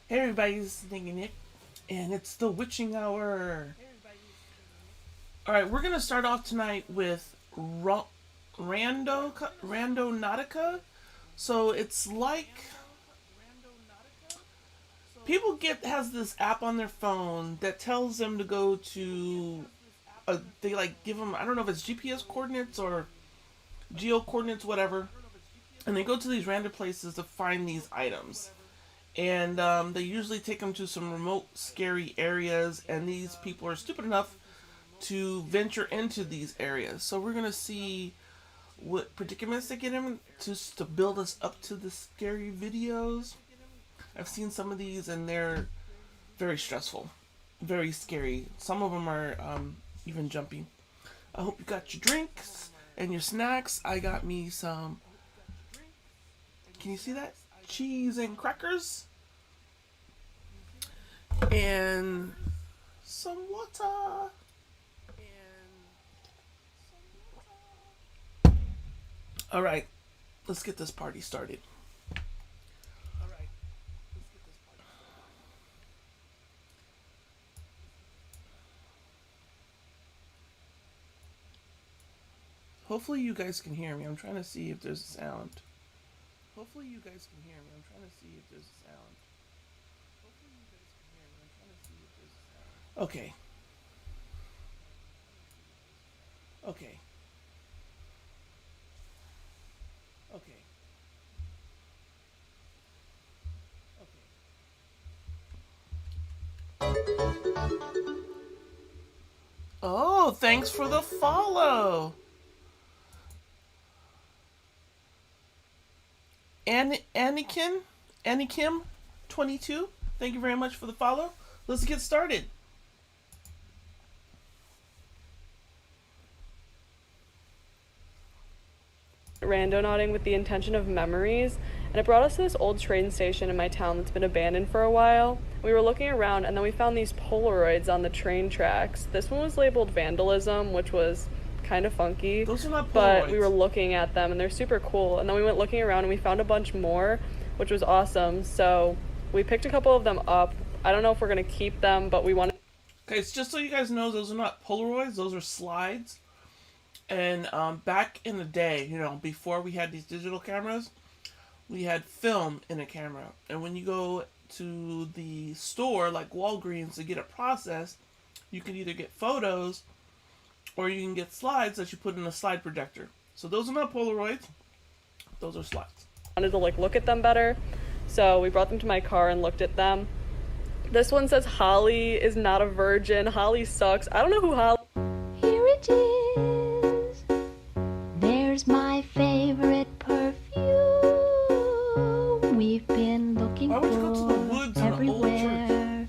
Hey everybody, this is Nick, and it's the witching hour. Alright, we're gonna start off tonight with Randonautica. So it's like people get has this app on their phone that tells them to go to they like give them, I don't know if it's GPS coordinates or geo coordinates, whatever, and they go to these random places to find these items. And they usually take them to some remote, scary areas, and these people are stupid enough to venture into these areas. So we're gonna see what predicaments they get in to build us up to the scary videos. I've seen some of these, and they're very stressful, very scary. Some of them are even jumpy. I hope you got your drinks and your snacks. I got me some. Can you see that? Cheese and crackers. And some water. All right, let's get this party started. Hopefully you guys can hear me. I'm trying to see if there's a sound. Hopefully you guys can hear me. I'm trying to see if there's a sound. Okay. Okay. Okay. Oh, thanks for the follow. Anakin 22. Thank you very much for the follow. Let's get started. Randonauting with the intention of memories, and it brought us to this old train station in my town that's been abandoned for a while. We were looking around, and then we found these Polaroids on the train tracks. This one was labeled vandalism, which was kind of funky. Those are not Polaroids. But we were looking at them, and they're super cool. And then we went looking around, and we found a bunch more, which was awesome. So we picked a couple of them up. I don't know if we're going to keep them, but we wanted... Okay, it's just so you guys know, those are not Polaroids. Those are slides. And back in the day, before we had these digital cameras, we had film in a camera. And when you go to the store, like Walgreens, to get it processed, you can either get photos or you can get slides that you put in a slide projector. So those are not Polaroids. Those are slides. Wanted to look at them better. So we brought them to my car and looked at them. This one says Holly is not a virgin. Holly sucks. I don't know who Holly... Here it is. There's my favorite perfume. We've been looking Why would you go to the woods in an old church? everywhere.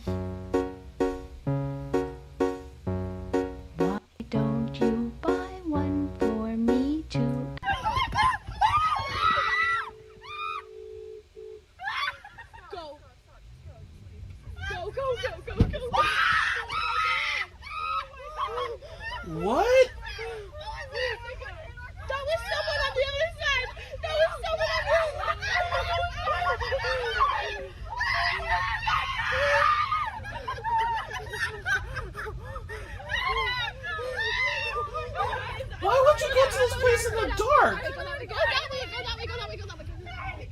Why don't you buy one for me too? Go. Go, go, go, go, go. What? That was someone on the other side. That was someone on the other side. Why would you go to this place in the dark? Go that way, go that way, go that way, go that way, go that way.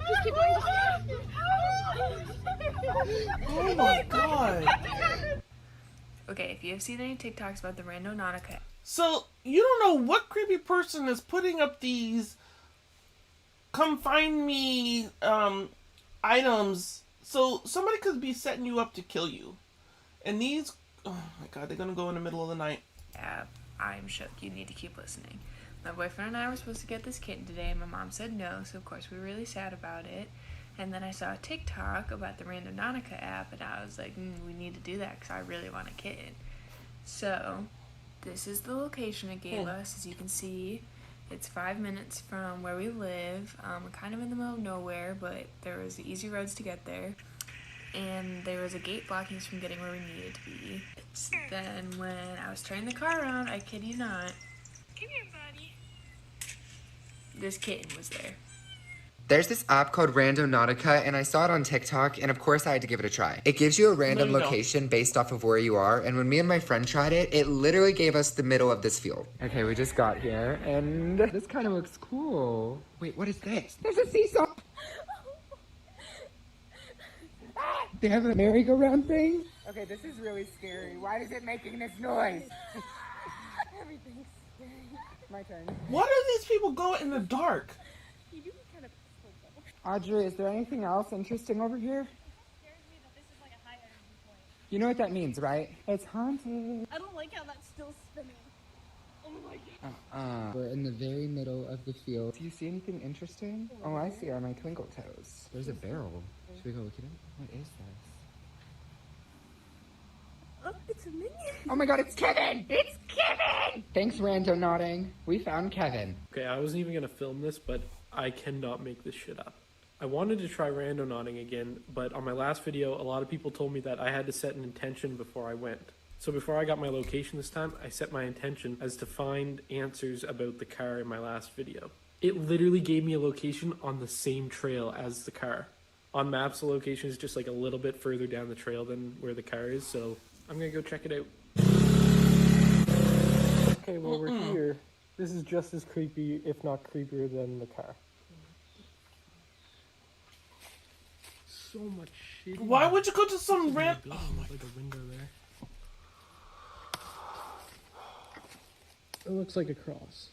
Just keep going. Oh my god. Okay, if you have seen any TikToks about the Randonautica, So, you don't know what creepy person is putting up these come find me items. So, somebody could be setting you up to kill you. And these, oh my god, they're gonna go in the middle of the night. I'm shook. You need to keep listening. My boyfriend and I were supposed to get this kitten today, and my mom said no, so of course we were really sad about it. And then I saw a TikTok about the Randonautica app, and I was like, we need to do that because I really want a kitten. So, this is the location it gave us. As you can see, it's 5 minutes from where we live. We're kind of in the middle of nowhere, but there was easy roads to get there. And there was a gate blocking us from getting where we needed to be. Then when I was turning the car around, I kid you not, come here, buddy. This kitten was there. There's this app called Randonautica, and I saw it on TikTok, and of course I had to give it a try. It gives you a random No, you location based off of where you are, and when me and my friend tried it, it literally gave us the middle of this field. Okay, we just got here, and this kind of looks cool. Wait, what is this? There's a seesaw! They have a merry-go-round thing? Okay, this is really scary. Why is it making this noise? Everything's scary. My turn. Why do these people go in the dark? Audrey, is there anything else interesting over here? You know what that means, right? It's haunted. I don't like how that's still spinning. Oh my god. We're in the very middle of the field. Do you see anything interesting? Oh, I see on my twinkle toes. There's a barrel. Should we go look at it? What is this? Oh, it's a minion. Oh my god, it's Kevin! It's Kevin! Thanks, Rando Nodding. We found Kevin. Okay, I wasn't even gonna film this, but I cannot make this shit up. I wanted to try randonauting again, but on my last video, a lot of people told me that I had to set an intention before I went. So before I got my location this time, I set my intention as to find answers about the car in my last video. It literally gave me a location on the same trail as the car. On maps, the location is just like a little bit further down the trail than where the car is, so I'm gonna go check it out. Okay, well we're here. This is just as creepy, if not creepier than the car. So much shit. Why would you go to some rant? Oh my like a window there. It looks like a cross.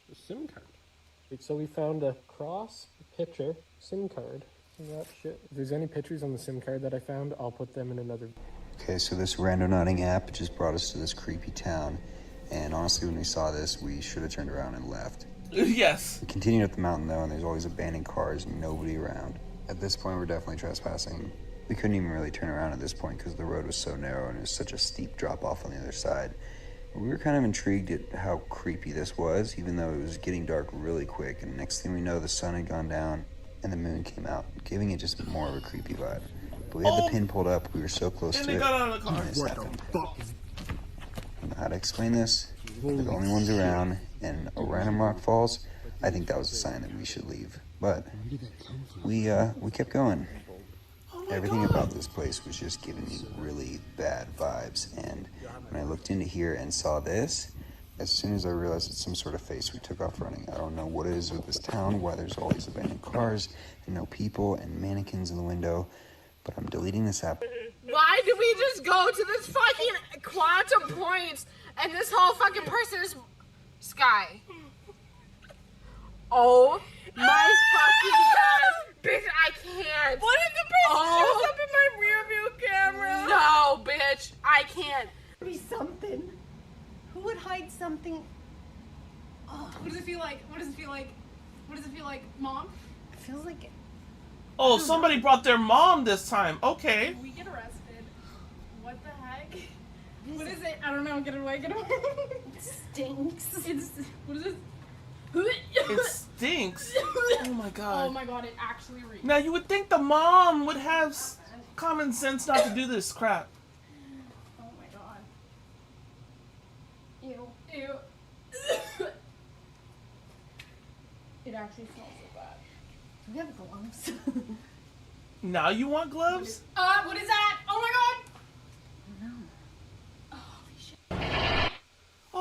The SIM card. Wait, so we found a cross, a picture, SIM card, and that shit. If there's any pictures on the SIM card that I found, I'll put them in another. Okay, so this Randonauting app just brought us to this creepy town. And honestly, when we saw this, we should have turned around and left. Yes. We continued up the mountain, though, and there's all these abandoned cars and nobody around. At this point, we're definitely trespassing. We couldn't even really turn around at this point because the road was so narrow and it was such a steep drop off on the other side. We were kind of intrigued at how creepy this was, even though it was getting dark really quick. And next thing we know, the sun had gone down and the moon came out, giving it just more of a creepy vibe. But we had the pin pulled up. We were so close And to they it. got out of the car. And this happened. I don't know how to explain this. We're the only ones around, and a random rock falls. I think that was a sign that we should leave. But we kept going. Everything about this place was just giving me really bad vibes. And when I looked into here and saw this, as soon as I realized it's some sort of face, we took off running. I don't know what it is with this town, why there's all these abandoned cars and no people and mannequins in the window. But I'm deleting this app. Why did we just go to this fucking quantum point and this whole fucking person is Sky? Oh my fucking god. Bitch, I can't. What if the person shows up in my rear view camera? No, bitch, I can't. Be something. Who would hide something? Oh, What does it feel like? What does it feel like? What does it feel like, Mom? it feels like it. Oh, somebody brought their mom this time. Okay. We get arrested. What the heck? What is it? I don't know. Get it away. Get it away. It stinks. It's what is it? It stinks. Oh my Oh god. my god! It actually reeks. Now you would think the mom would have common sense not to do this crap. Oh my god. Ew. Ew. It actually smells so bad. Do we have gloves? Now you want gloves? What is that? Oh my god!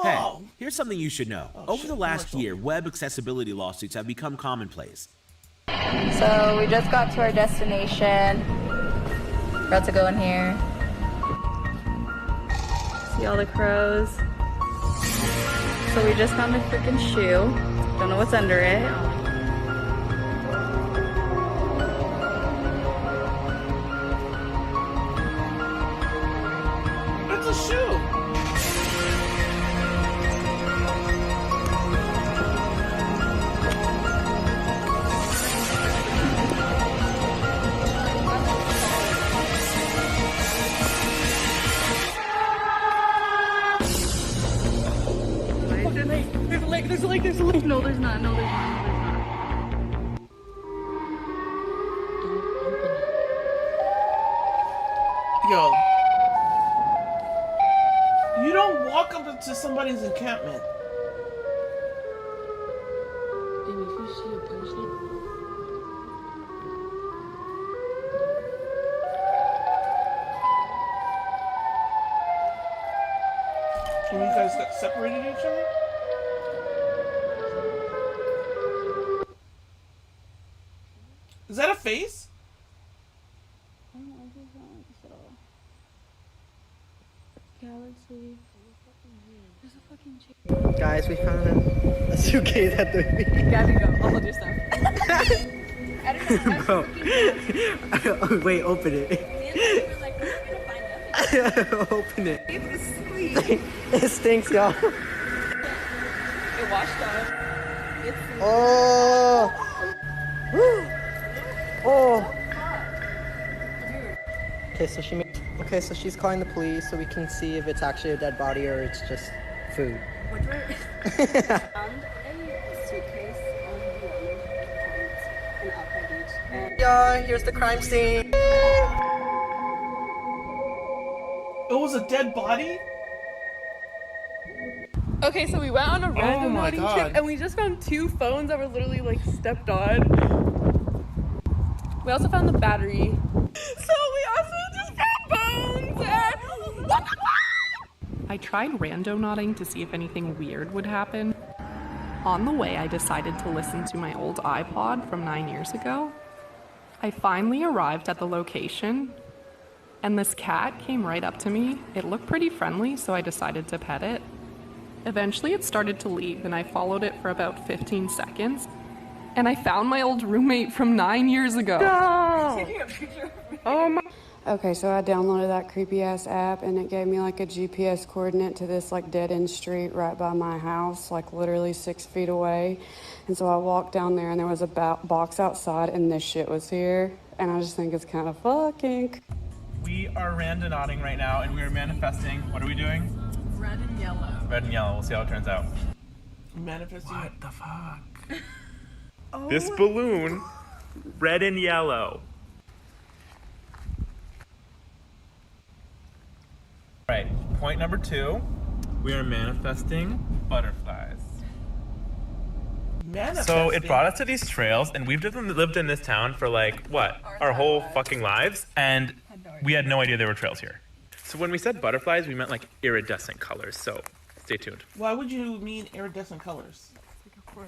Hey, Oh. here's something you should know. Over shit, the last commercial. year, web accessibility lawsuits have become commonplace. So we just got to our destination. About to go in here. See all the crows. So we just found a freaking shoe. Don't know what's under it. It's a shoe. There's a lake. No, there's not. No, there's not. Yo. You don't walk up to somebody's encampment. And you guys got separated each other? Is that a face? Galaxy. There's a fucking chick. Guys, we found a suitcase at the beach. Gabby, go. I'll hold your stuff. Bro. Wait, open it. Open it. It stinks, y'all. It washed off. Oh. Oh. Okay, so she's calling the police so we can see if it's actually a dead body or it's just food. Found a suitcase on the in Alpha Beach. Yeah, here's the crime scene. It was a dead body? Okay, so we went on a random naughty trip and we just found 2 phones that were literally like stepped on. We also found the battery. So we also just found bones and what the fuck? I tried randonauting to see if anything weird would happen. On the way, I decided to listen to my old iPod from 9 years ago. I finally arrived at the location, and this cat came right up to me. It looked pretty friendly, so I decided to pet it. Eventually, it started to leave, and I followed it for about 15 seconds. And I found my old roommate from 9 years ago. No! Oh my. Okay, so I downloaded that creepy ass app and it gave me like a GPS coordinate to this like dead end street right by my house, like literally 6 feet away. And so I walked down there and there was a box outside and this shit was here. And I just think it's kind of fucking. We are randonauting right now and we are manifesting. What are we doing? Red and yellow. Red and yellow. We'll see how it turns out. Manifesting. What the fuck? Oh. This balloon, red and yellow. Right, point number 2. We are manifesting butterflies. So it brought us to these trails, and we've lived in this town for like, what? Our whole fucking lives, and we had no idea there were trails here. So when we said butterflies, we meant like iridescent colors, so stay tuned. Why would you mean iridescent colors?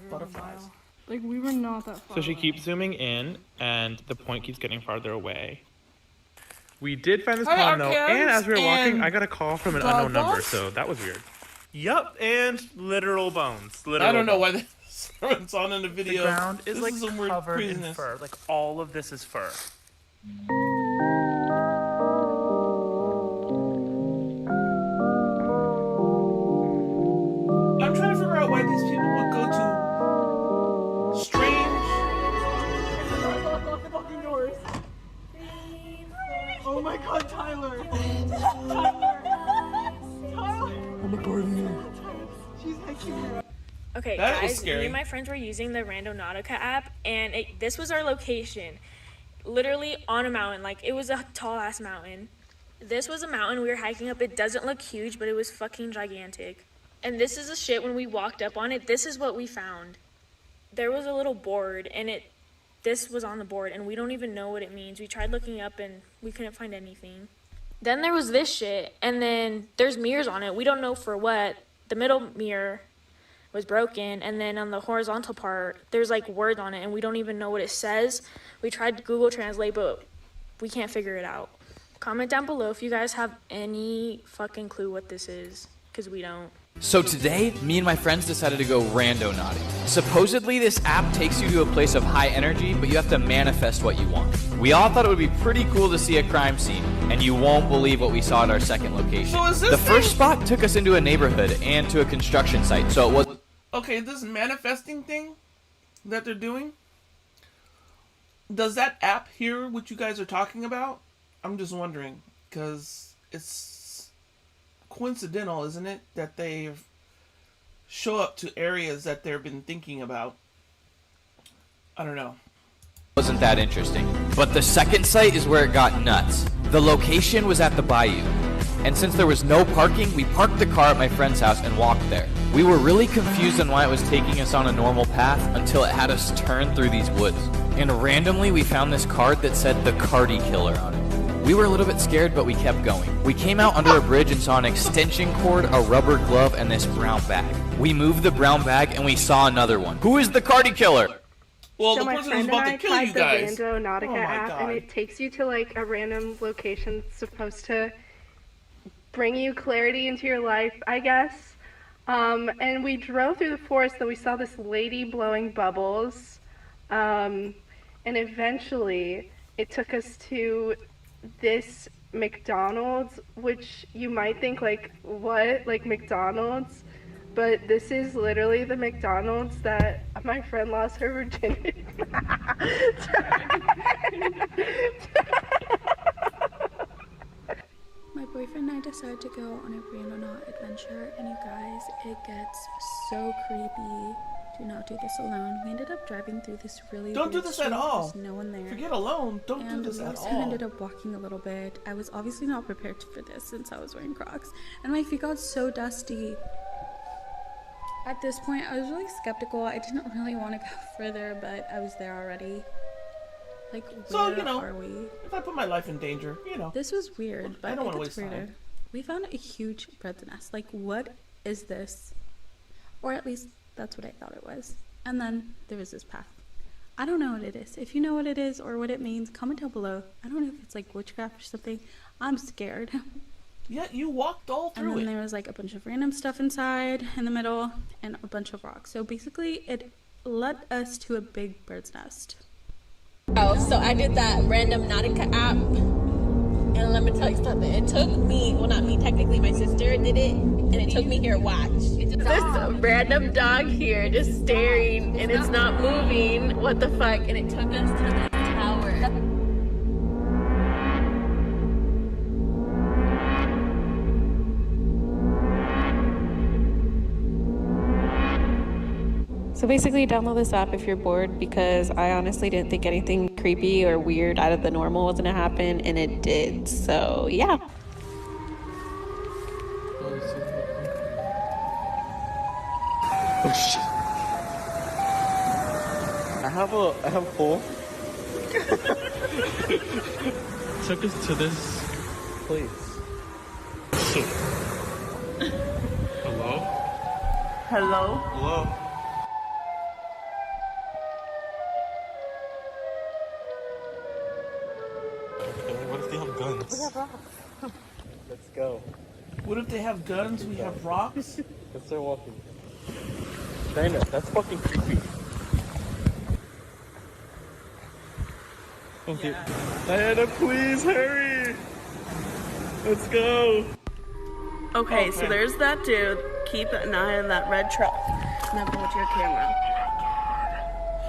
Butterflies. Like, we were not that far. So she keeps zooming in, and the point keeps getting farther away. We did find this pond though, and as we were walking, I got a call from an unknown number, so that was weird. Yup, and literal bones. I don't know why it's on in the video. The ground is This like is some weird covered in craziness. fur. Like all of this is fur. I'm trying to figure out why these people would go to strange. Oh my god, Tyler! I'm recording you. She's making me. Okay, That was guys, scary. me and my friends were using the Randonautica app, and this was our location. Literally on a mountain. Like, it was a tall-ass mountain. This was a mountain we were hiking up. It doesn't look huge, but it was fucking gigantic. And this is the shit when we walked up on it. This is what we found. There was a little board, and this was on the board, and we don't even know what it means. We tried looking up, and we couldn't find anything. Then there was this shit, and then there's mirrors on it. We don't know for what. The middle mirror was broken, and then on the horizontal part, there's like words on it, and we don't even know what it says. We tried to Google Translate, but we can't figure it out. Comment down below if you guys have any fucking clue what this is, because we don't. So today, me and my friends decided to go randonauting. Supposedly, this app takes you to a place of high energy, but you have to manifest what you want. We all thought it would be pretty cool to see a crime scene, and you won't believe what we saw at our second location. So is this the first spot took us into a neighborhood and to a construction site, so it was... Okay, this manifesting thing that they're doing, does that app hear what you guys are talking about? I'm just wondering, because it's coincidental, isn't it, that they show up to areas that they've been thinking about. I don't know. Wasn't that interesting. But the second site is where it got nuts. The location was at the bayou. And since there was no parking, we parked the car at my friend's house and walked there. We were really confused on why it was taking us on a normal path until it had us turn through these woods. And randomly we found this card that said the Cardi Killer on it. We were a little bit scared, but we kept going. We came out under a bridge and saw an extension cord, a rubber glove, and this brown bag. We moved the brown bag and we saw another one. Who is the Cardi Killer? Well, so the my person friend who's about and I to kill tried you the guys. Rando Nautica Oh my app, God. and it takes you to like a random location supposed to bring you clarity into your life, I guess. And we drove through the forest, and we saw this lady blowing bubbles, and eventually it took us to this McDonald's, which you might think like, what, like McDonald's? But this is literally the McDonald's that my friend lost her virginity. My boyfriend and I decided to go on a Randonaut adventure, and you guys, it gets so creepy. Do not do this alone. We ended up driving through this really Don't do weird this at street. all. There's no one there. Forget alone. Don't And do this we at also all. ended up walking a little bit. I was obviously not prepared for this since I was wearing Crocs, and my feet got so dusty. At this point, I was really skeptical. I didn't really want to go further, but I was there already. Like, So, where you know, are we? if I put my life in danger, you know. This was weird, but I don't it want to gets waste weirder. time. We found a huge bird's nest. Like, what is this? Or at least that's what I thought it was. And then there was this path. I don't know what it is. If you know what it is or what it means, comment down below. I don't know if it's like witchcraft or something. I'm scared. Yeah, you walked all And through then it. there was like a bunch of random stuff inside in the middle and a bunch of rocks. So basically it led us to a big bird's nest. Oh, so I did that Random Nautica app, and let me tell you something. It took me, well, not me, technically my sister did it, and it took me here. Watch. This random dog here just staring, and it's not moving. What the fuck? And it took us to this tower. So basically, download this app if you're bored, because I honestly didn't think anything creepy or weird out of the normal was gonna happen, and it did. So yeah. Oh shit. I have four. Took us to this place. Hello? Hello? Hello? What if they have guns? Let's go. What if they have guns? We have rocks? Let's start walking. Dinah, that's fucking creepy. Okay. Diana, please hurry! Let's go! Okay, so there's that dude. Keep an eye on that red truck. Now hold your camera.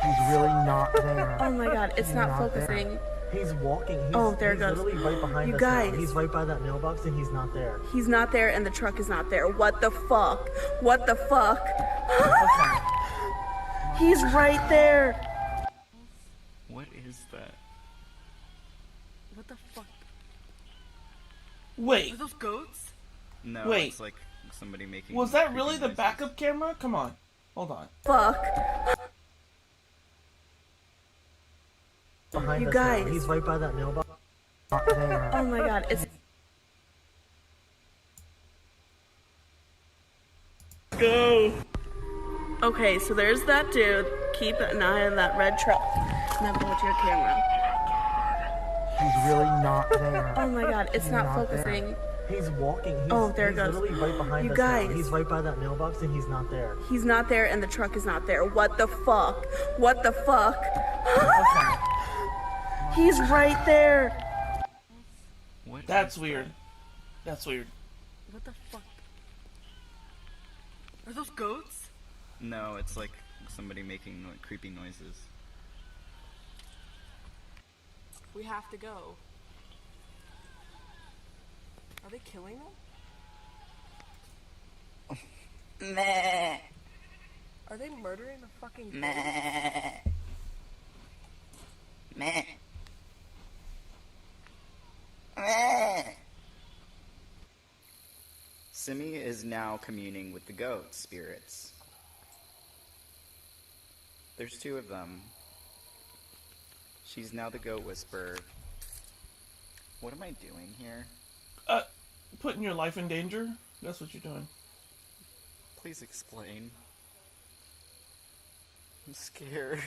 He's really not there. Oh my god, it's not focusing. There. He's walking. Oh, there it goes. Literally right behind You us guys. now. He's right by that mailbox and he's not there. He's not there and the truck is not there. What the fuck? What the fuck? He's right there. What is that? What the fuck? Wait. Are those goats? No, Wait. it's like somebody making. Was that really the backup camera? Come on. Hold on. Fuck. Behind You us guys. now. He's right by that mailbox. Not there. Oh my god, it's Go! okay, so there's that dude. Keep an eye on that red truck. Now hold your camera. He's really not there. Oh my god, it's He's not there. focusing. He's walking. Oh, there it goes. Literally right behind You us guys. now. He's right by that mailbox and he's not there. He's not there and the truck is not there. What the fuck? What the fuck? He's right there. That's weird. That's weird. What the fuck? Are those goats? No, it's like somebody making creepy noises. We have to go. Are they killing them? Meh. Are they murdering the fucking goats? Meh. Meh. Meh. Simi is now communing with the goat spirits. There's 2 of them. She's now the goat whisperer. What am I doing here? Putting your life in danger? That's what you're doing. Please explain. I'm scared.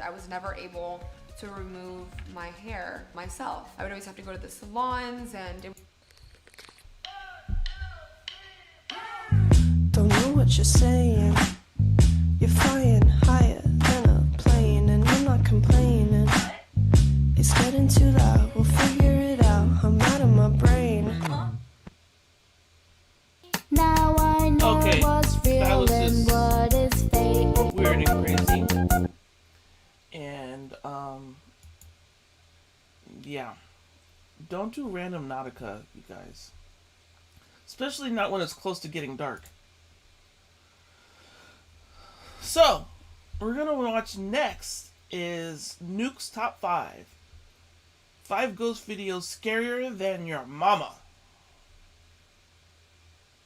I was never able to remove my hair myself. I would always have to go to the salons and... Don't know what you're saying. You're flying higher than a plane, and I'm not complaining. It's getting too loud, we'll figure it out. I'm out of my brain. Now I know what's real and what is fake. Weird and crazy. And, yeah. Don't do random Nautica, you guys. Especially not when it's close to getting dark. So, we're gonna watch next is Nuke's Top 5. 5 ghost videos scarier than your mama.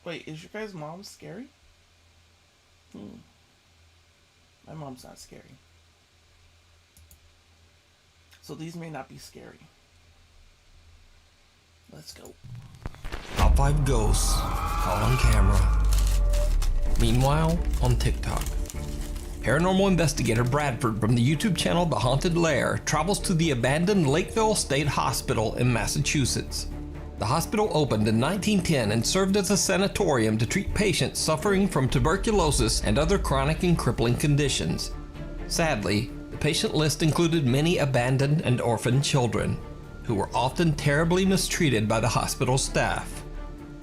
Wait, is your guys' mom scary? My mom's not scary. So these may not be scary. Let's go. Top 5 ghosts caught on camera. Meanwhile, on TikTok, paranormal investigator Bradford from the YouTube channel The Haunted Lair travels to the abandoned Lakeville State Hospital in Massachusetts. The hospital opened in 1910 and served as a sanatorium to treat patients suffering from tuberculosis and other chronic and crippling conditions. Sadly, the patient list included many abandoned and orphaned children, who were often terribly mistreated by the hospital staff.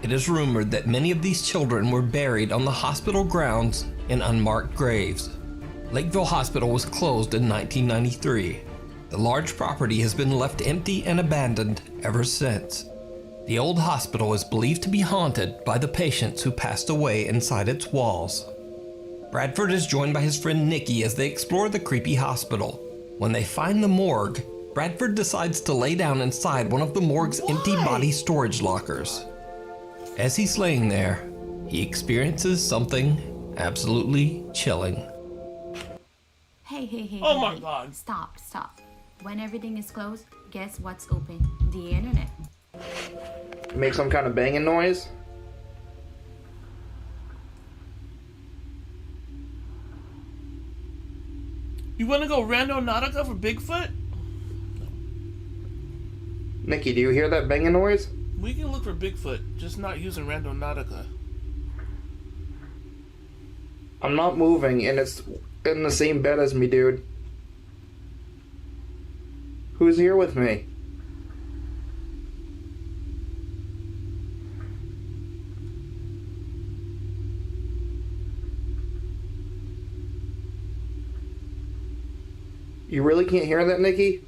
It is rumored that many of these children were buried on the hospital grounds in unmarked graves. Lakeville Hospital was closed in 1993. The large property has been left empty and abandoned ever since. The old hospital is believed to be haunted by the patients who passed away inside its walls. Bradford is joined by his friend Nikki as they explore the creepy hospital. When they find the morgue, Bradford decides to lay down inside one of the morgue's empty body storage lockers. As he's laying there, he experiences something absolutely chilling. Hey. Oh my God. Stop. When everything is closed, guess what's open? The internet. Make some kind of banging noise. You want to go Rando Nautica for Bigfoot? Nikki, do you hear that banging noise? We can look for Bigfoot, just not using Rando Nautica. I'm not moving, and it's in the same bed as me, dude. Who's here with me? You really can't hear that, Nikki?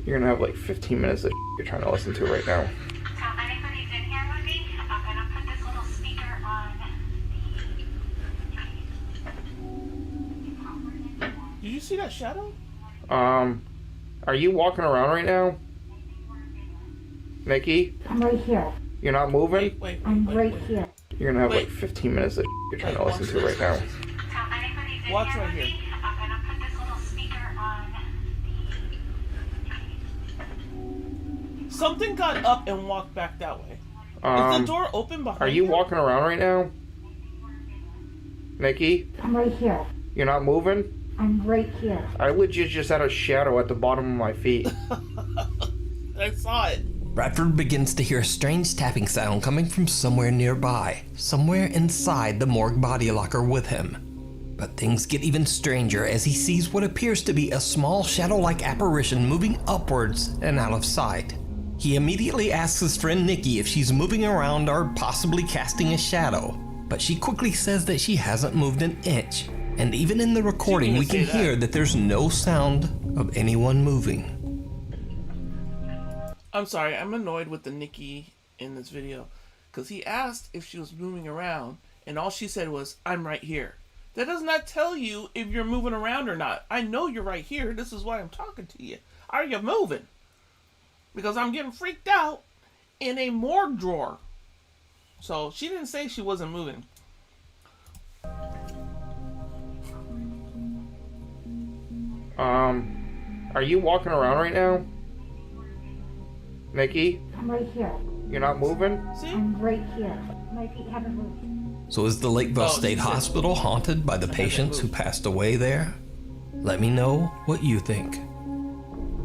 You're gonna have like 15 minutes of you're trying to listen to right now. So anybody's in here with me, I'm gonna put this little speaker on Did you see that shadow? Are you walking around right now? Nikki? I'm right here. You're not moving? Wait, I'm right here. You're gonna have like 15 minutes of you're trying to listen to right now. So anybody's in Watch here right with here. me, I'm gonna put this little speaker on Something got up and walked back that way. Is the door open behind Are you walking around right now? Nikki? I'm right here. You're not moving? I'm right here. I legit just had a shadow at the bottom of my feet. I saw it. Bradford begins to hear a strange tapping sound coming from somewhere nearby, somewhere inside the morgue body locker with him. But things get even stranger as he sees what appears to be a small shadow-like apparition moving upwards and out of sight. He immediately asks his friend Nikki if she's moving around or possibly casting a shadow, but she quickly says that she hasn't moved an inch, and even in the recording we can hear that there's no sound of anyone moving. I'm sorry, I'm annoyed with the Nikki in this video. Because he asked if she was moving around, and all she said was, I'm right here. That does not tell you if you're moving around or not. I know you're right here. This is why I'm talking to you. Are you moving? Because I'm getting freaked out in a morgue drawer. So she didn't say she wasn't moving. Are you walking around right now? Mickey? I'm right here. You're not moving? I'm right here. My feet haven't moved. So is the Lakeville State Hospital haunted by the patients who passed away there? Let me know what you think.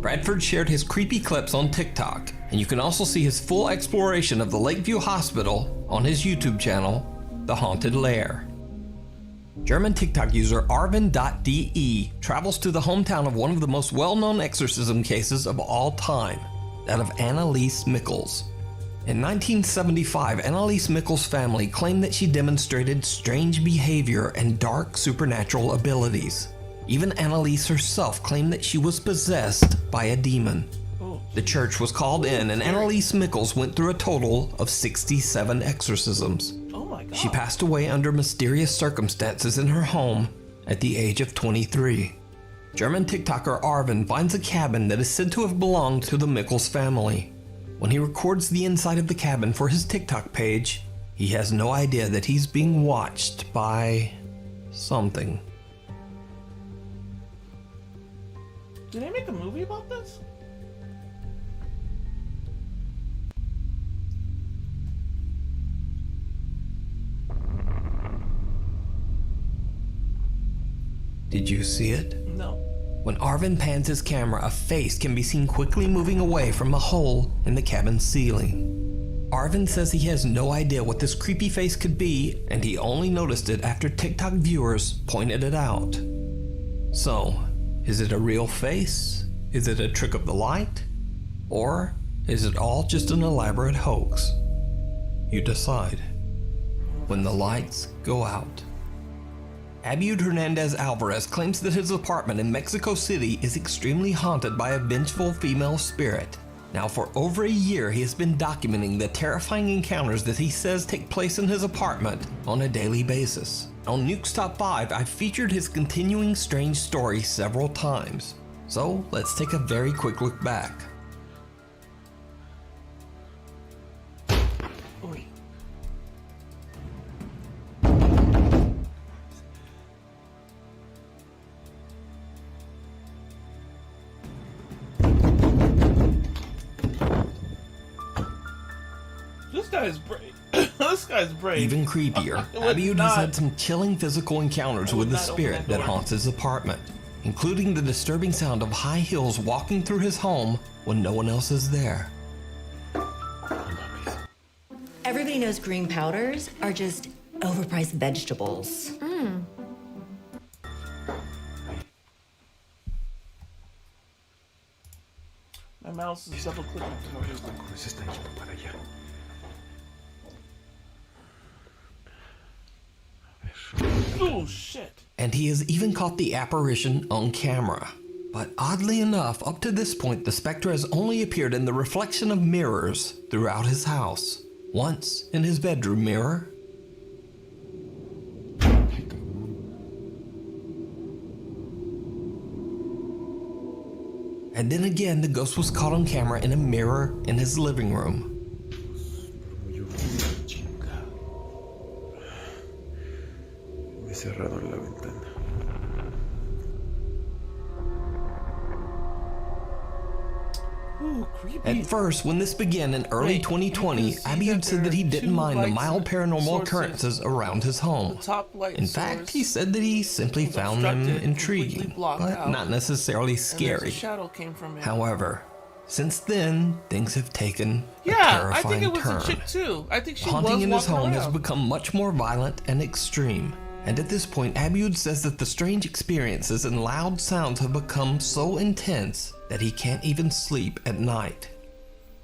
Bradford shared his creepy clips on TikTok, and you can also see his full exploration of the Lakeview Hospital on his YouTube channel, The Haunted Lair. German TikTok user Arvin.de travels to the hometown of one of the most well-known exorcism cases of all time, that of Anneliese Michels. In 1975, Anneliese Michels' family claimed that she demonstrated strange behavior and dark supernatural abilities. Even Anneliese herself claimed that she was possessed by a demon. The church was called in, and Anneliese Michels went through a total of 67 exorcisms. Oh my God. She passed away under mysterious circumstances in her home at the age of 23. German TikToker Arvin finds a cabin that is said to have belonged to the Michels family. When he records the inside of the cabin for his TikTok page, he has no idea that he's being watched by something. Did they make a movie about this? Did you see it? No. When Arvin pans his camera, a face can be seen quickly moving away from a hole in the cabin's ceiling. Arvin says he has no idea what this creepy face could be, and he only noticed it after TikTok viewers pointed it out. So, is it a real face? Is it a trick of the light? Or is it all just an elaborate hoax? You decide. When the lights go out. Abiud Hernandez Alvarez claims that his apartment in Mexico City is extremely haunted by a vengeful female spirit. Now, for over a year, he has been documenting the terrifying encounters that he says take place in his apartment on a daily basis. On Nuke's Top 5, I've featured his continuing strange story several times. So, let's take a very quick look back. This guy's brave. Even creepier, Abiud has had some chilling physical encounters with the spirit that haunts his apartment, including the disturbing sound of high heels walking through his home when no one else is there. Everybody knows green powders are just overpriced vegetables. My mouse is double clicking for no reason. Oh shit. And he has even caught the apparition on camera. But oddly enough, up to this point, the specter has only appeared in the reflection of mirrors throughout his house. Once in his bedroom mirror. And then again, the ghost was caught on camera in a mirror in his living room. Ooh, creepy. At first, when this began in early 2020, Abiud said that he didn't mind the mild paranormal occurrences around his home. In fact, he said that he simply found them intriguing, but not necessarily scary. However, since then, things have taken a terrifying I think it was turn. a chick too. I think she Haunting was in his home walking has around. become much more violent and extreme. And at this point, Abiud says that the strange experiences and loud sounds have become so intense that he can't even sleep at night.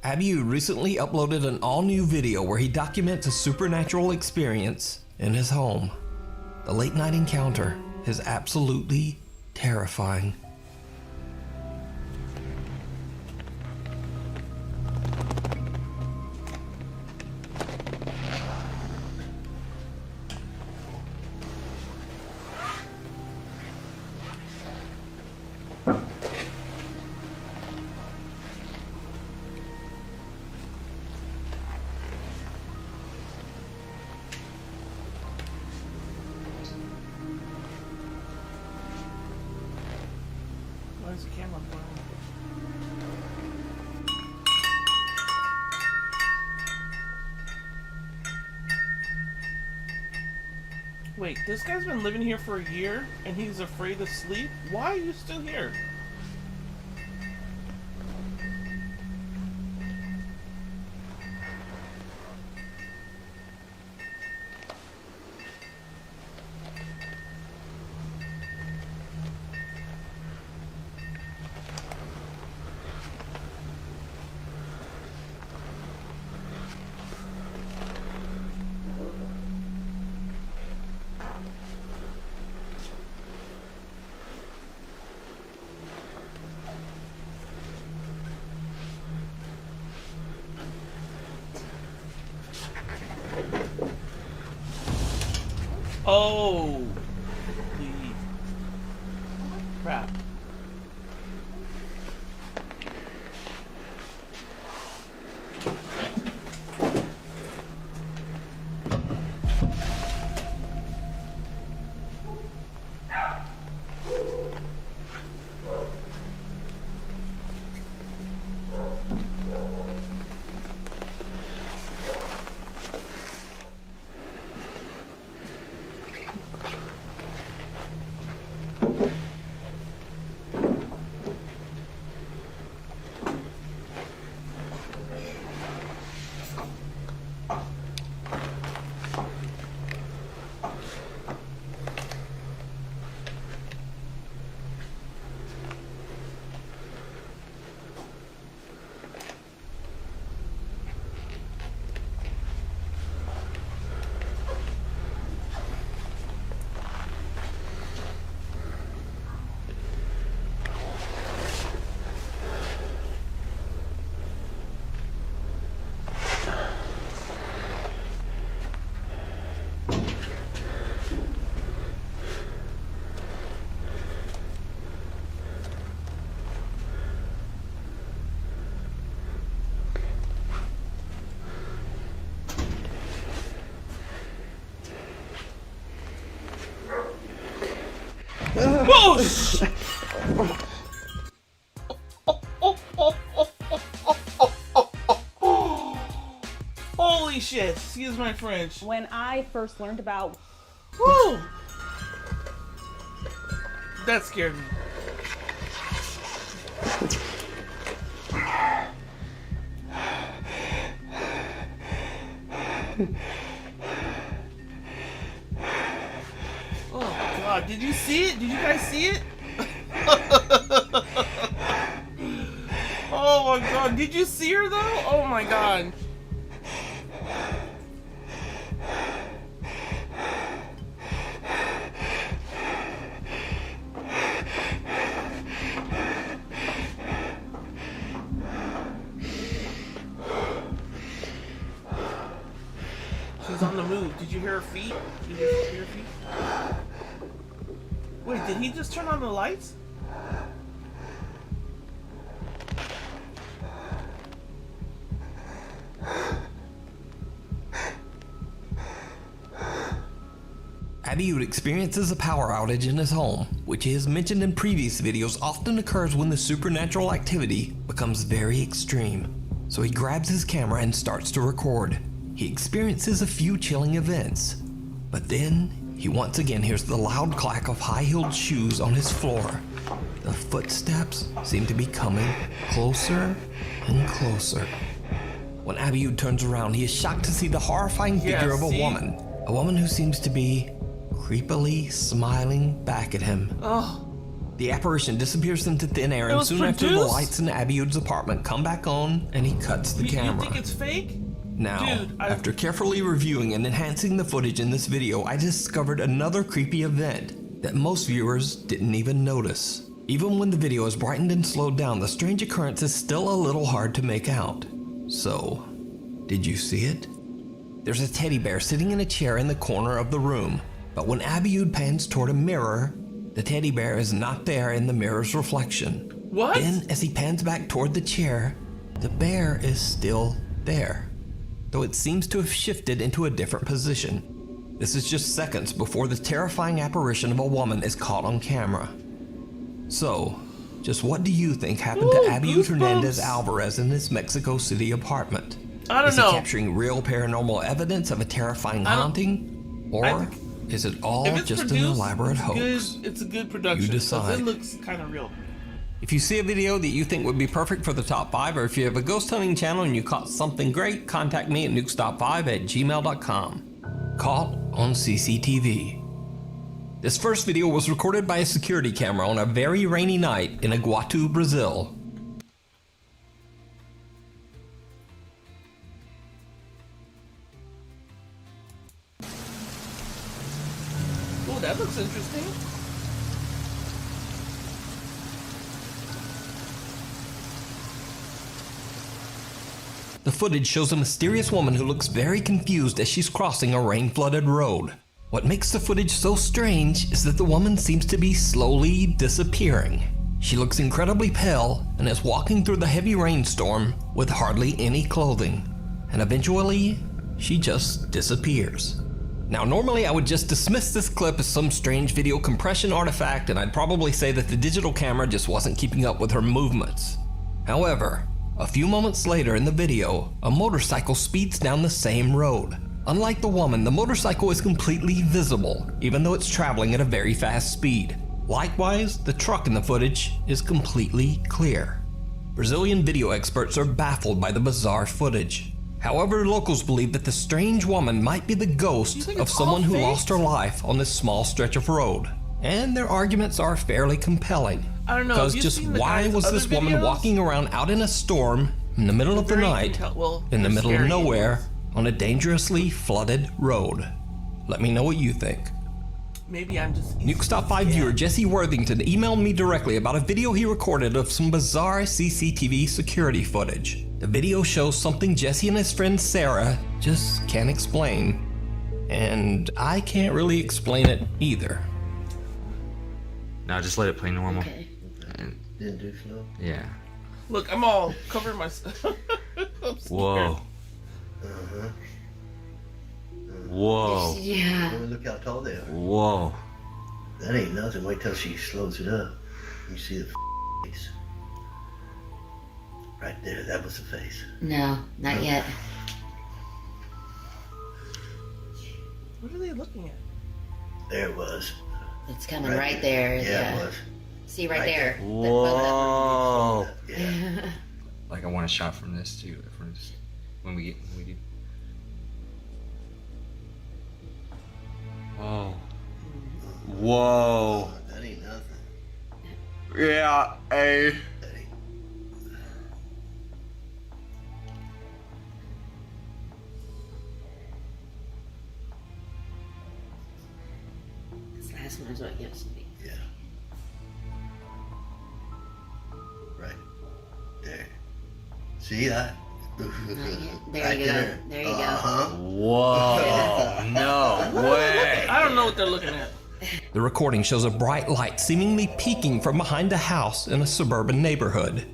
Abiud recently uploaded an all-new video where he documents a supernatural experience in his home. The late-night encounter is absolutely terrifying. Wait, this guy's been living here for a year and he's afraid to sleep? Why are you still here? Oh, crap. Whoa! Holy shit! Excuse my French. When I first learned about... Woo! That scared me. Oh god, did you see it? Did you guys see it? Oh my god, did you see her though? Oh my god. She's on the move. Did you hear her feet? Did you hear her feet? Wait, did he just turn on the lights? Abiud experiences a power outage in his home, which he has mentioned in previous videos often occurs when the supernatural activity becomes very extreme. So he grabs his camera and starts to record. He experiences a few chilling events, but then he once again hears the loud clack of high-heeled shoes on his floor. The footsteps seem to be coming closer and closer. When Abiud turns around, he is shocked to see the horrifying figure of a woman who seems to be creepily smiling back at him. Oh. The apparition disappears into thin air, and soon after the lights in Abiud's apartment come back on, and he cuts the camera. You think it's fake? Now, Dude, after carefully reviewing and enhancing the footage in this video, I discovered another creepy event that most viewers didn't even notice. Even when the video is brightened and slowed down, the strange occurrence is still a little hard to make out. So, did you see it? There's a teddy bear sitting in a chair in the corner of the room, but when Abiud pans toward a mirror, the teddy bear is not there in the mirror's reflection. What? Then, as he pans back toward the chair, the bear is still there, though it seems to have shifted into a different position. This is just seconds before the terrifying apparition of a woman is caught on camera. So, just what do you think happened to Abiud Hernandez Alvarez in his Mexico City apartment? I don't know. Is he capturing real paranormal evidence of a terrifying haunting? Or is it all If it's just produced, an elaborate hoax? it's a good production. You decide. It looks kind of real. If you see a video that you think would be perfect for the top 5, or if you have a ghost hunting channel and you caught something great, contact me at nukestop5@gmail.com. Caught on CCTV. This first video was recorded by a security camera on a very rainy night in Iguatu, Brazil. Oh, that looks interesting. The footage shows a mysterious woman who looks very confused as she's crossing a rain-flooded road. What makes the footage so strange is that the woman seems to be slowly disappearing. She looks incredibly pale and is walking through the heavy rainstorm with hardly any clothing. And eventually, she just disappears. Now, normally I would just dismiss this clip as some strange video compression artifact, and I'd probably say that the digital camera just wasn't keeping up with her movements. However, a few moments later in the video, a motorcycle speeds down the same road. Unlike the woman, the motorcycle is completely visible, even though it's traveling at a very fast speed. Likewise, the truck in the footage is completely clear. Brazilian video experts are baffled by the bizarre footage. However, locals believe that the strange woman might be the ghost of someone who lost her life on this small stretch of road. And their arguments are fairly compelling. I don't know. Because just why was this woman walking around out in a storm in the middle of the night, in the middle of nowhere, on a dangerously flooded road? Let me know what you think. Maybe I'm just... Nukestop 5 viewer Jesse Worthington emailed me directly about a video he recorded of some bizarre CCTV security footage. The video shows something Jesse and his friend Sarah just can't explain. And I can't really explain it either. Now just let it play normal. Okay. Didn't do slow? Yeah. Look, I'm all covering myself. Whoa. Uh-huh. Whoa. Yeah. Look how tall they are. Whoa. That ain't nothing. Wait till she slows it up. You see the face. Right there, that was the face. No, not yet. What are they looking at? There it was. It's coming right there. Yeah, it was. See right there. Whoa. Yeah. Like I want a shot from this too. From this, when we do. Oh. Whoa. That ain't nothing. Yeah. Hey. This last one is what gives me. Yeah. Right. There. See that? There right you go. there. There you go. Whoa. No way. I don't know what they're looking at. The recording shows a bright light seemingly peeking from behind a house in a suburban neighborhood.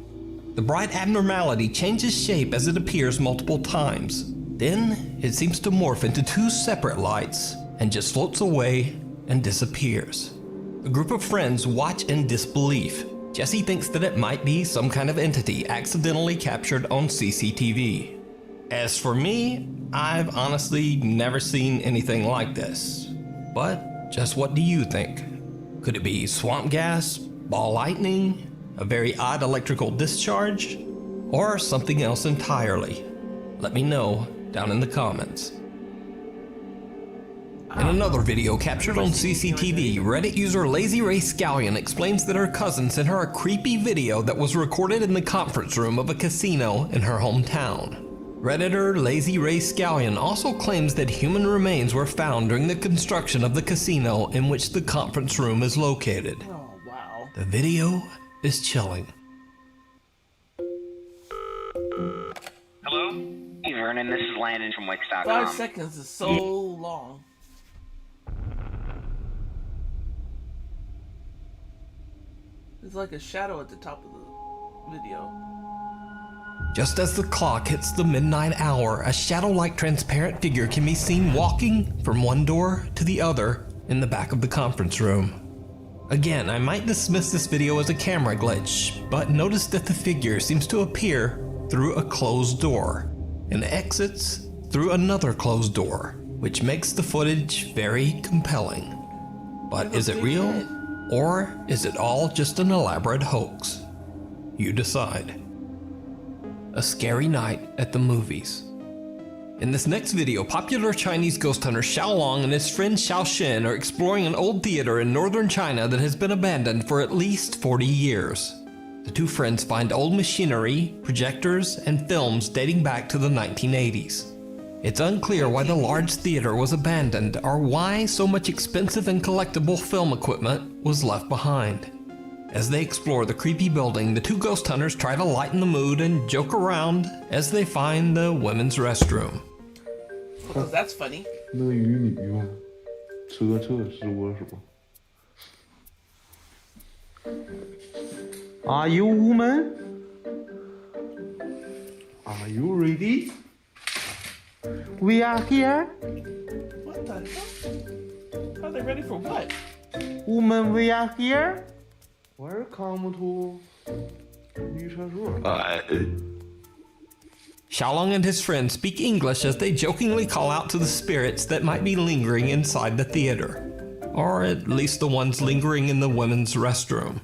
The bright abnormality changes shape as it appears multiple times. Then it seems to morph into two separate lights and just floats away and disappears. A group of friends watch in disbelief. Jesse thinks that it might be some kind of entity accidentally captured on CCTV. As for me, I've honestly never seen anything like this. But just what do you think? Could it be swamp gas, ball lightning, a very odd electrical discharge, or something else entirely? Let me know down in the comments. In another video captured on CCTV, Reddit user Lazy Ray Scallion explains that her cousin sent her a creepy video that was recorded in the conference room of a casino in her hometown. Redditor Lazy Ray Scallion also claims that human remains were found during the construction of the casino in which the conference room is located. Oh, wow. The video is chilling. Hello? Hey Vernon, this is Landon from Wix.com. 5 seconds is so long. There's like a shadow at the top of the video. Just as the clock hits the midnight hour, a shadow-like transparent figure can be seen walking from one door to the other in the back of the conference room. Again, I might dismiss this video as a camera glitch, but notice that the figure seems to appear through a closed door and exits through another closed door. which makes the footage very compelling. But is it real? Or is it all just an elaborate hoax? You decide. A scary night at the movies. In this next video, popular Chinese ghost hunter Xiao Long and his friend Xiao Shen are exploring an old theater in northern China that has been abandoned for at least 40 years. The two friends find old machinery, projectors, and films dating back to the 1980s. It's unclear why the large theater was abandoned or why so much expensive and collectible film equipment was left behind. As they explore the creepy building, the two ghost hunters try to lighten the mood and joke around as they find the women's restroom. Oh, that's funny. 那个鱼你吗？车是我是吧 Are you woman? Are you ready? We are here. What the hell? Are they ready for what? Woman, we are here. Welcome to 女传说。Xiaolong and his friends speak English as they jokingly call out to the spirits that might be lingering inside the theater. Or at least the ones lingering in the women's restroom.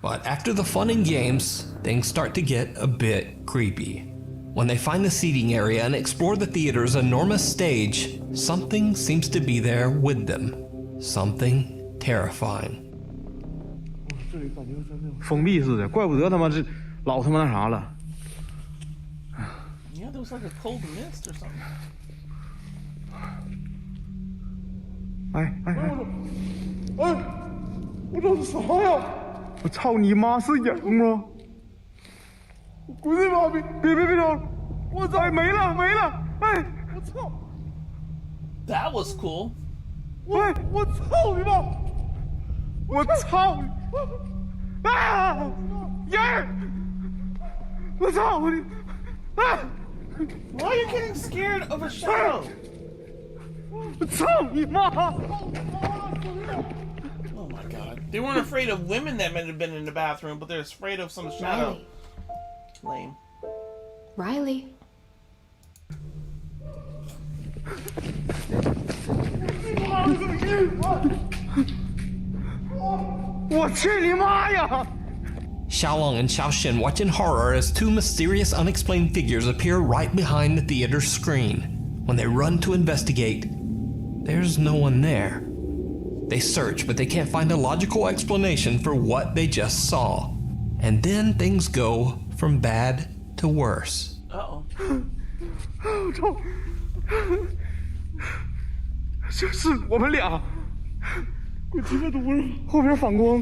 But after the fun and games, things start to get a bit creepy. When they find the seating area and explore the theater's enormous stage, something seems to be there with them. Something terrifying. 封闭似的，怪不得他妈这老他妈那啥了。 Yeah, there was like a cold mist or something. 哎，我这是啥呀？我操你妈是影吗？滚你妈逼！别吵！我操，没了！哎，我操 That was cool. 喂，我操你妈！我操你！啊！人儿！我操你！啊！ Why are you getting scared of a shadow? 我操你妈！ Oh my god. They weren't afraid of women that might have been in the bathroom, but they're afraid of some shadow. Lame. Riley. 我去你妈呀！ Xiaolong and Xiao Shen watch in horror as two mysterious unexplained figures appear right behind the theater's screen. When they run to investigate, there's no one there. They search, but they can't find a logical explanation for what they just saw. And then things go from bad to worse. Uh-oh. 就是我们俩，我鸡巴犊子，后边反光。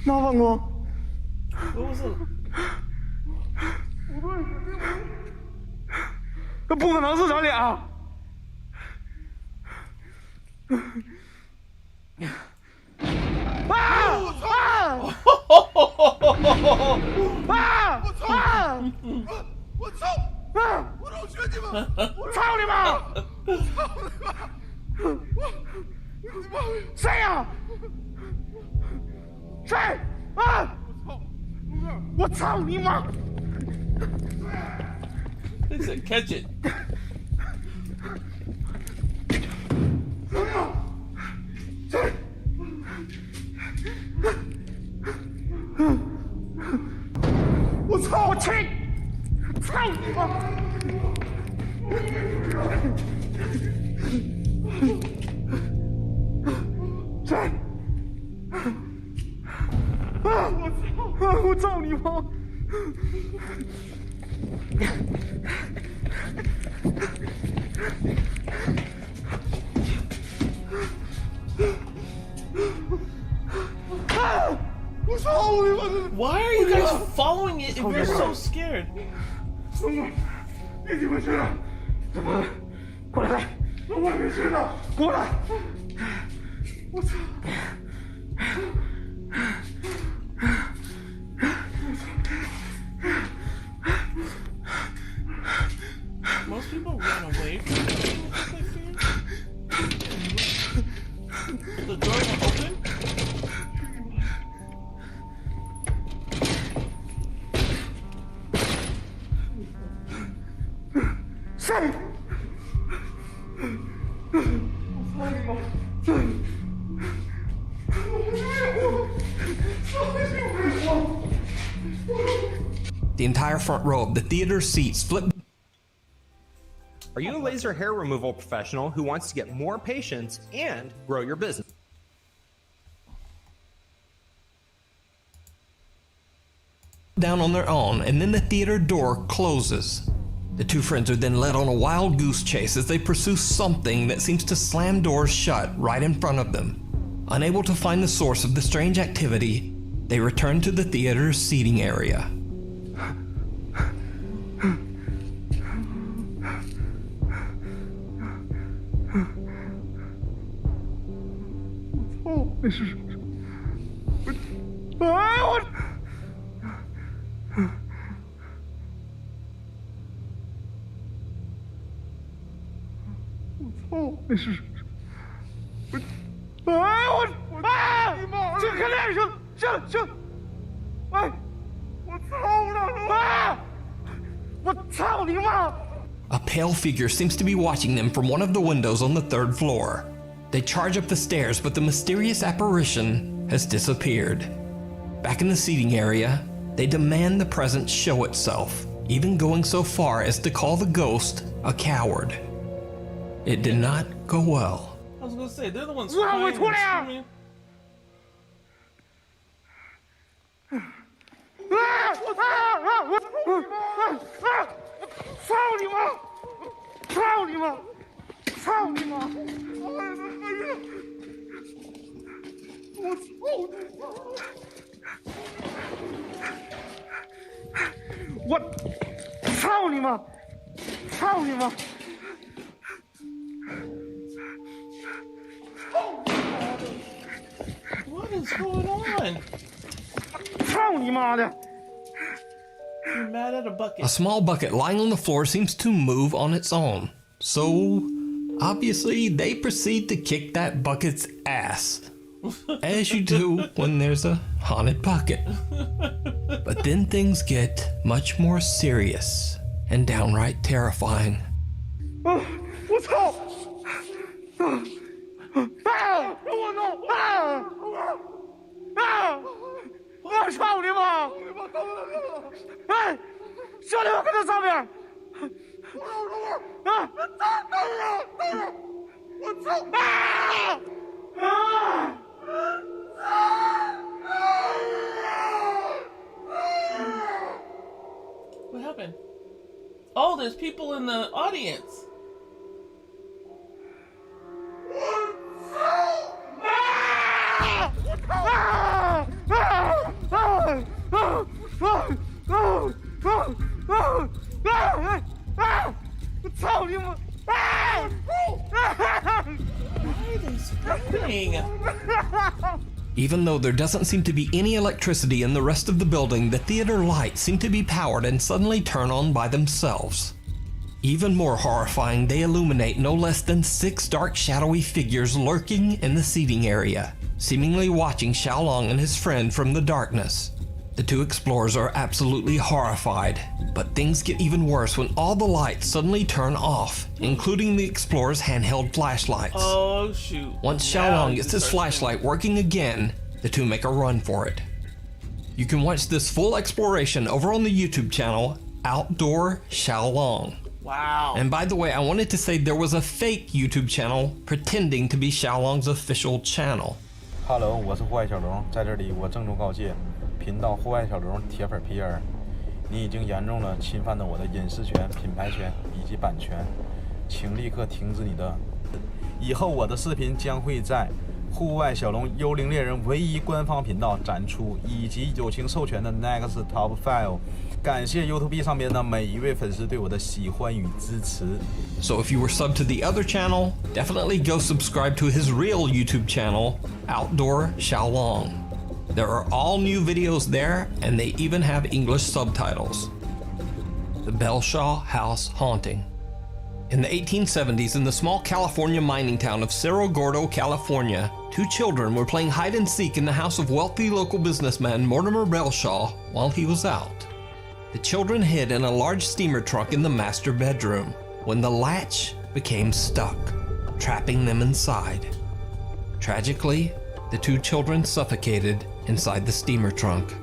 哪反光？ What was it? 不对，那不可能是咱俩。啊！我操！我老学你们！我操你妈！谁呀？ 谁？啊！我操你妈 They said catch it. 谁？我操！我去！操你妈！谁？ 我操你妈！我操你妈！ Why are you guys following it if you're so scared? 你们去了？怎么？过来！我没去呢！过来！我操！ Most people run away from the things that they fear. The door won't open? The entire front row of the theater seats flip. Are you a laser hair removal professional who wants to get more patients and grow your business? Down on their own, and then the theater door closes. The two friends are then led on a wild goose chase as they pursue something that seems to slam doors shut right in front of them. Unable to find the source of the strange activity, they return to the theater's seating area. A pale figure seems to be watching them from one of the windows on the third floor. They charge up the stairs, but the mysterious apparition has disappeared. Back in the seating area, they demand the presence show itself, even going so far as to call the ghost a coward. It did not go well. I was gonna say, they're the ones crying and screaming. What is going on? You're mad at a bucket. A small bucket lying on the floor seems to move on its own. So, obviously, they proceed to kick that bucket's ass. As you do when there's a haunted bucket. But then things get much more serious and downright terrifying. What happened? Oh, there's people in the audience. Even though there doesn't seem to be any electricity in the rest of the building, the theater lights seem to be powered and suddenly turn on by themselves. Even more horrifying, they illuminate no less than 6 dark shadowy figures lurking in the seating area, seemingly watching Xiaolong and his friend from the darkness. The two explorers are absolutely horrified, but things get even worse when all the lights suddenly turn off, including the explorers' handheld flashlights. Oh shoot. Once Xiaolong gets his flashlight working again, the two make a run for it. You can watch this full exploration over on the YouTube channel, Outdoor Xiaolong. Wow. And by the way, I wanted to say there was a fake YouTube channel pretending to be Xiaolong's official channel. Hello, 我是户外小龙，在这里我郑重告诫，频道户外小龙铁粉皮儿，你已经严重了侵犯了我的隐私权、品牌权以及版权，请立刻停止你的。以后我的视频将会在户外小龙幽灵猎人唯一官方频道展出，以及友情授权的 Next Top 5。感谢 YouTube 上边的每一位粉丝对我的喜欢与支持。So if you were subbed to the other channel, definitely go subscribe to his real YouTube channel, Outdoor Xiaolong. There are all new videos there, and they even have English subtitles. The Belshaw House Haunting. In the 1870s, in the small California mining town of Cerro Gordo, California, 2 children were playing hide and seek in the house of wealthy local businessman Mortimer Belshaw while he was out. The children hid in a large steamer trunk in the master bedroom when the latch became stuck. trapping them inside. Tragically, the 2 children suffocated inside the steamer trunk.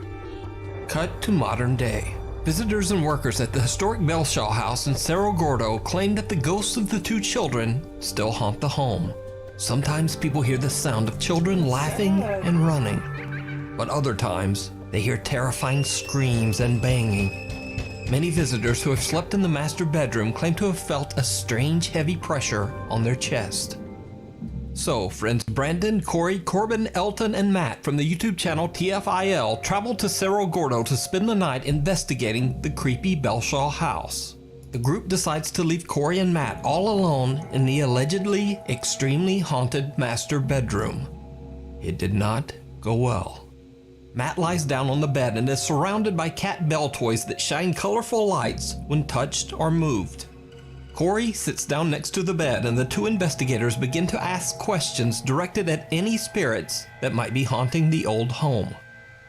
Cut to modern day. Visitors and workers at the historic Belshaw House in Cerro Gordo claim that the ghosts of the 2 children still haunt the home. Sometimes people hear the sound of children laughing and running, but other times they hear terrifying screams and banging. Many visitors who have slept in the master bedroom claim to have felt a strange heavy pressure on their chest. So, friends Brandon, Corey, Corbin, Elton, and Matt from the YouTube channel TFIL traveled to Cerro Gordo to spend the night investigating the creepy Belshaw house. The group decides to leave Corey and Matt all alone in the allegedly extremely haunted master bedroom. It did not go well. Matt lies down on the bed and is surrounded by cat bell toys that shine colorful lights when touched or moved. Corey sits down next to the bed and the 2 investigators begin to ask questions directed at any spirits that might be haunting the old home.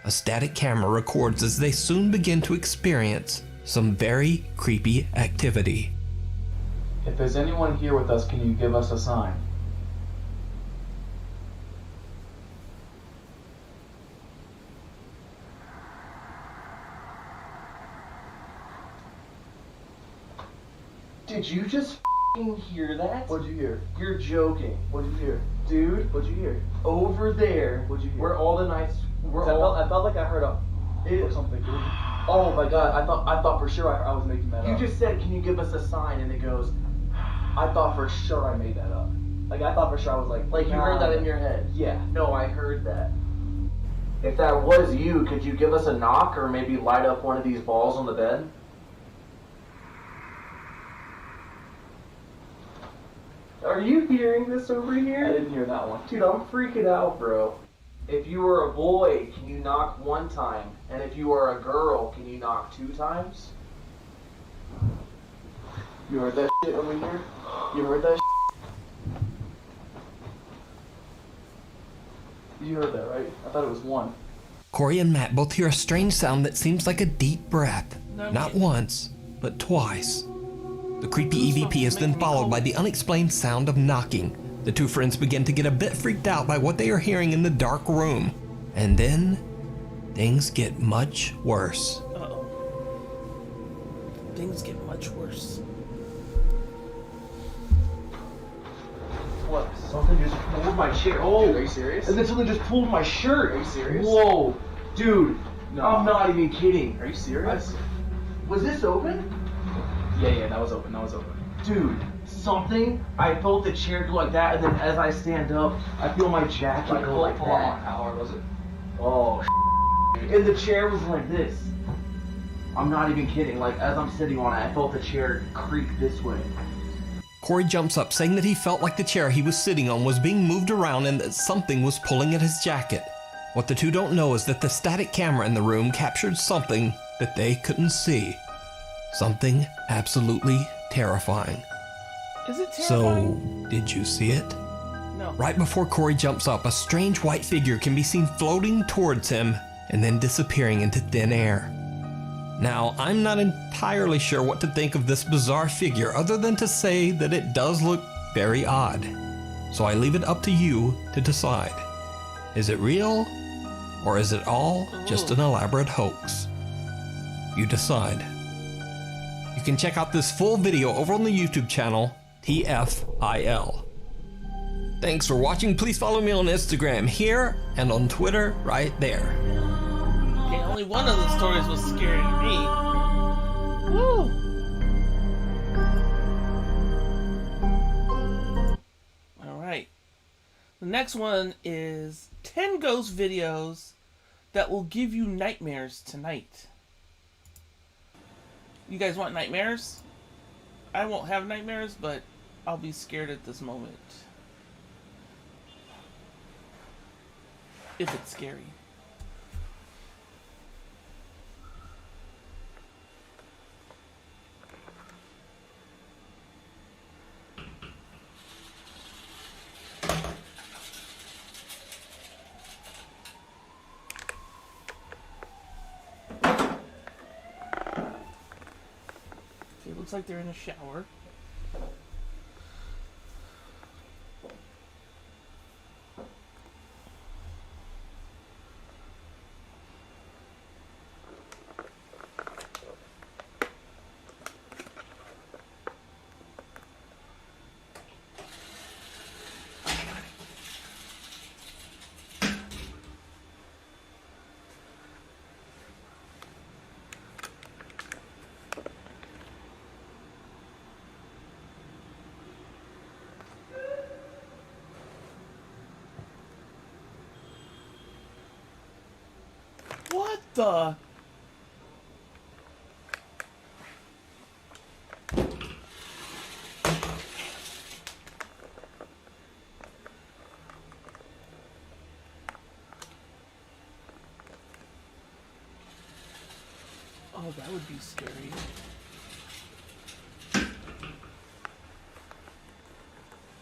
A static camera records as they soon begin to experience some very creepy activity. If there's anyone here with us, can you give us a sign? Did you just hear that? What'd you hear? You're joking. What'd you hear? Dude, What'd you hear? over there, What'd you hear? where all the nights, I felt like I heard a, Or something, dude. oh my god, I thought for sure I was making that You up. just said, can you give us a sign? And it goes, I thought for sure I made that up. Like I thought for sure I was like you Nah. heard that in your head. yeah. No, I heard that. If that was you, could you give us a knock or maybe light up one of these balls on the bed? Are you hearing this over here? I didn't hear that one. Dude, I'm freaking out, bro. If you were a boy, can you knock 1 time? And if you are a girl, can you knock 2 times? You heard that shit over here? You heard that shit? You heard that, right? I thought it was 1. Corey and Matt both hear a strange sound that seems like a deep breath. Not once, but twice. The creepy EVP is then followed by the unexplained sound of knocking. The 2 friends begin to get a bit freaked out by what they are hearing in the dark room. And then, things get much worse. Uh-oh. Things get much worse. What? Something just pulled my chair. Oh, Dude, are you serious? And then something just pulled my shirt. Are you serious? Whoa, dude. No. I'm not even kidding. Are you serious? Was this open? Yeah, that was open. That was open. Dude, something. I felt the chair go like that, and then as I stand up, I feel my jacket go like Hold that. on. How hard was it? Oh, and the chair was like this. I'm not even kidding. Like as I'm sitting on it, I felt the chair creak this way. Corey jumps up, saying that he felt like the chair he was sitting on was being moved around and that something was pulling at his jacket. What the 2 don't know is that the static camera in the room captured something that they couldn't see. Something absolutely terrifying. Is it terrifying? So, did you see it? No. Right before Corey jumps up, a strange white figure can be seen floating towards him and then disappearing into thin air. Now, I'm not entirely sure what to think of this bizarre figure other than to say that it does look very odd. So I leave it up to you to decide. Is it real, or is it all just an elaborate hoax? You decide. You can check out this full video over on the YouTube channel, TFIL. Thanks for watching. Please follow me on Instagram here and on Twitter right there. Okay, only one of the stories was scary to me. Woo! Alright. The next one is 10 ghost videos that will give you nightmares tonight. You guys want nightmares? I won't have nightmares, but I'll be scared at this moment. If it's scary. It looks like they're in a shower. the? Oh, that would be scary.